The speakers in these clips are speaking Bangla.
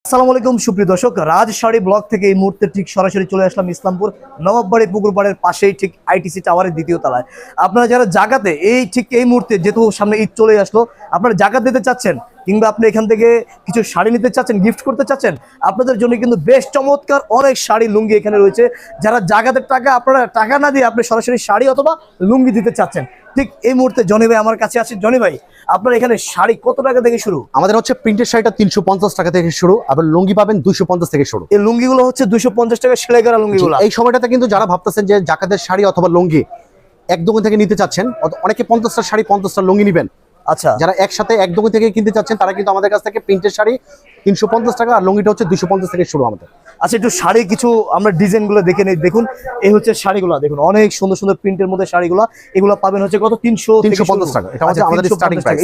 আসসালামু আলাইকুম সুপ্রিয় দর্শক, রাজ শাড়ি ব্লগ থেকে এই মুহূর্তে ঠিক সরাসরি চলে আসলাম ইসলামপুর নবাববাড়ি পুকুরপাড়ের পাশেই ঠিক আইটিসি টাওয়ারের দ্বিতীয় তলায়। আপনারা যারা জায়গাতে এই মুহূর্তে যেহেতু সামনে ঈদ চলে আসলো, আপনারা জায়গা দিতে চাচ্ছেন কিংবা আপনি এখান থেকে কিছু শাড়ি নিতে চাচ্ছেন, গিফট করতে চাচ্ছেন, আপনাদের জন্য কিন্তু বেশ চমৎকার অনেক শাড়ি লুঙ্গি এখানে রয়েছে। যারা জায়গাতে আপনারা টাকা না দিয়ে আপনি সরাসরি শাড়ি অথবা লুঙ্গি দিতে চাচ্ছেন, ঠিক এই মুহূর্তে জনি ভাই আমার কাছে আছে। জনি ভাই, আপনার এখানে শাড়ি কত টাকা থেকে শুরু? আমাদের হচ্ছে প্রিন্টের শাড়িটা 350 টাকা থেকে শুরু, আবার লুঙ্গি পাবেন 250 থেকে শুরু। এই লুঙ্গিগুলো হচ্ছে 250 টাকা সেলাই করা লুঙ্গিগুলো। এই সময়টাতে কিন্তু যারা ভাবতেছেন যে জাকাতের শাড়ি অথবা লুঙ্গি এক দোকান থেকে নিতে চাচ্ছেন, অনেকে 50টা শাড়ি 50টা লুঙ্গি নেবেন। আচ্ছা, যারা একসাথে এক দোকান থেকে কিনতে চাচ্ছেন তারা কিন্তু আমাদের কাছ থেকে প্রিন্টের শাড়ি 350 টাকা আর লুঙ্গিটা হচ্ছে 250 থেকে শুরু আমাদের। আচ্ছা, একটু শাড়ি কিছু আমরা ডিজাইনগুলো দেখে নেই। দেখুন, এই হচ্ছে শাড়িগুলো, দেখুন অনেক সুন্দর সুন্দর প্রিন্টের মধ্যে শাড়িগুলো। এগুলো পাবেন হচ্ছে কত? 350 টাকা। এটা হচ্ছে আমাদের স্টার্টিং প্রাইস।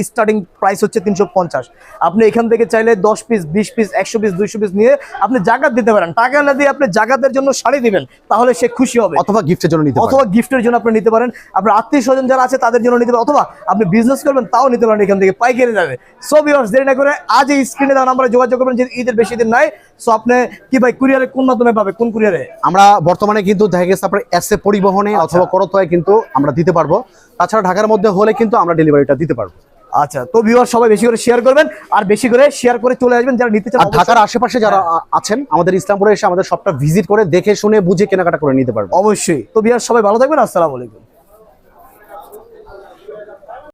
স্টার্টিং প্রাইস হচ্ছে 350। আপনি এখান থেকে চাইলে 10 পিস, 20 পিস, 100 পিস, 200 পিস নিয়ে আপনি জাকাত দিতে পারেন। টাকা না দিয়ে আপনি জাকাতের জন্য শাড়ি দিবেন, তাহলে সে খুশি হবে। অথবা গিফটের জন্য নিতে পারেন, অথবা গিফটের জন্য আপনি নিতে পারেন। আপনার আত্মীয় স্বজন যারা আছে তাদের জন্য নিতে পারেন, অথবা আপনি বিজনেস করবেন তাও নিতে পারেন এখান থেকে, পাইকারি যাবে। সো ভিউয়ার্স, দেরি না করে আজ এই স্ক্রিনে দেওয়া নাম্বারে যোগাযোগ করবেন। যে ঈদের বেশি দিন নাই, সো আপনি কি ভাই কুরিয়ারে কোন মাধ্যমে পাবে? কোন কুরিয়ারে? আমরা বর্তমানে কিন্তু দেখা গেছে আপনার এসএ পরিবহনে অথবা করতোয়ায় কিন্তু আমরা দিতে পারবো। তাছাড়া ঢাকার মধ্যে হলে কিন্তু আমরা ডেলিভারিটা দিতে পারবো। আচ্ছা, তো ভিউয়ার সবাই বেশি করে শেয়ার করবেন, আর বেশি করে শেয়ার করে চলে আসবেন যারা নিতে চান। ঢাকার আশেপাশে যারা আছেন আমাদের ইসলামপুরে এসে আমাদের শপটা ভিজিট করে দেখে শুনে বুঝে কেনাকাটা করে নিতে পারবেন অবশ্যই। তো ভিউয়ার সবাই ভালো থাকবেন। আসসালামু আলাইকুম।